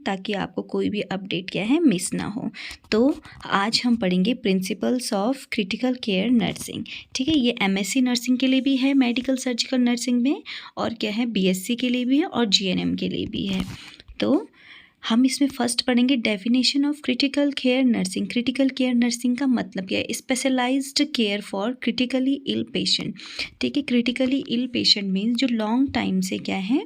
ताकि आपको कोई भी अपडेट क्या है मिस ना हो। तो आज हम पढ़ेंगे principles of critical care nursing. ठीक है, ये एमएससी नर्सिंग के लिए भी है, मेडिकल सर्जिकल नर्सिंग में, और क्या है बीएससी के लिए भी है और जीएनएम के लिए भी है। तो हम इसमें फर्स्ट पढ़ेंगे definition of critical care nursing. Critical care nursing का मतलब क्या है? Specialised care for critically ill patient. ठीक है, क्रिटिकली इल पेशेंट मीन्स जो लॉन्ग टाइम से क्या है,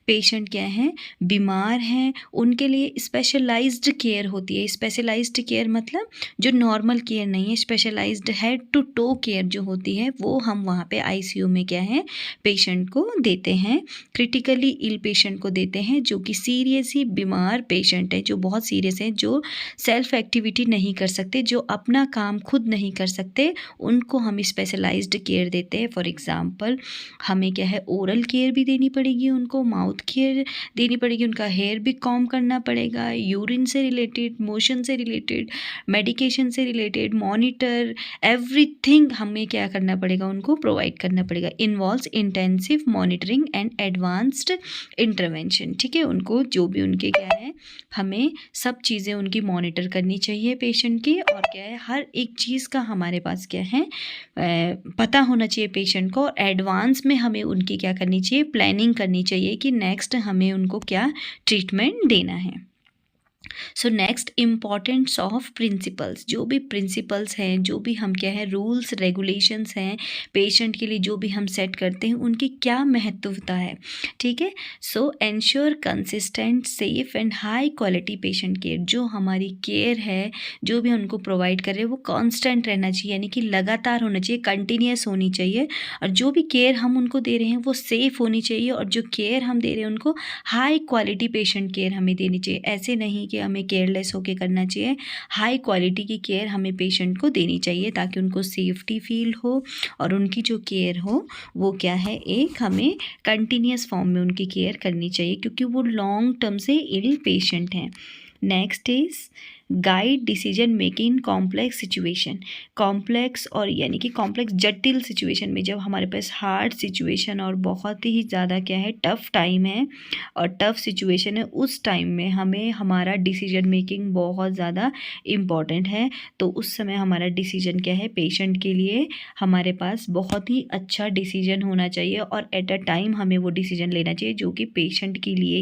पेशेंट क्या है, बीमार हैं, उनके लिए स्पेशलाइज्ड केयर होती है। स्पेशलाइज्ड केयर मतलब जो नॉर्मल केयर नहीं है, specialised head to toe care जो होती है वो हम वहाँ पे आईसीयू में क्या है पेशेंट को देते हैं, क्रिटिकली इल पेशेंट को देते हैं, जो कि सीरियस ही बीमार पेशेंट है, जो बहुत सीरियस है, जो सेल्फ एक्टिविटी नहीं कर सकते, जो अपना काम खुद नहीं कर सकते, उनको हम स्पेशलाइज्ड केयर देते हैं। फॉर एग्जांपल हमें क्या है ओरल केयर भी देनी पड़ेगी, उनको माउथ केयर देनी पड़ेगी, उनका हेयर भी कॉम करना पड़ेगा, यूरिन से रिलेटेड, मोशन से रिलेटेड, मेडिकेशन से रिलेटेड, मॉनिटर, एवरीथिंग हमें क्या करना पड़ेगा, उनको प्रोवाइड करना पड़ेगा। Involves intensive monitoring and advanced intervention. ठीक है, उनको जो भी उनके क्या है, हमें सब चीज़ें उनकी मॉनिटर करनी चाहिए पेशेंट की, और क्या है हर एक चीज़ का हमारे पास क्या है पता होना चाहिए पेशेंट को, और एडवांस में हमें उनकी क्या करनी चाहिए, प्लानिंग करनी चाहिए कि नेक्स्ट हमें उनको क्या ट्रीटमेंट देना है। So next importance of principles. जो भी प्रिंसिपल्स हैं, जो भी हम क्या है रूल्स रेगुलेशंस हैं पेशेंट के लिए जो भी हम सेट करते हैं, उनकी क्या महत्वता है। ठीक है, सो ensure consistent safe and high quality patient care. जो हमारी केयर है, जो भी उनको प्रोवाइड कर रहे हैं वो कांस्टेंट रहना चाहिए, यानी कि लगातार होना चाहिए, कंटिन्यूस होनी चाहिए, और जो भी केयर हम उनको दे रहे हैं वो सेफ़ होनी चाहिए, और जो केयर हम दे रहे हैं उनको हाई क्वालिटी पेशेंट केयर हमें देनी चाहिए। ऐसे नहीं कि हमें केयरलेस होके करना चाहिए, हाई क्वालिटी की केयर हमें पेशेंट को देनी चाहिए ताकि उनको सेफ्टी फील हो, और उनकी जो केयर हो वो क्या है एक हमें कंटिन्यूस फॉर्म में उनकी केयर करनी चाहिए, क्योंकि वो लॉन्ग टर्म से इल पेशेंट हैं। Next is guide decision making complex situation. Complex और यानी कि कॉम्प्लेक्स जटिल सिचुएशन में, जब हमारे पास हार्ड सिचुएशन और बहुत ही ज़्यादा क्या है टफ़ टाइम है और टफ़ सिचुएशन है, उस टाइम में हमें हमारा डिसीजन मेकिंग बहुत ज़्यादा इम्पॉर्टेंट है। तो उस समय हमारा डिसीजन क्या है, पेशेंट के लिए हमारे पास बहुत ही अच्छा डिसीजन होना चाहिए, और एट अ टाइम हमें वो डिसीजन लेना चाहिए जो कि पेशेंट के लिए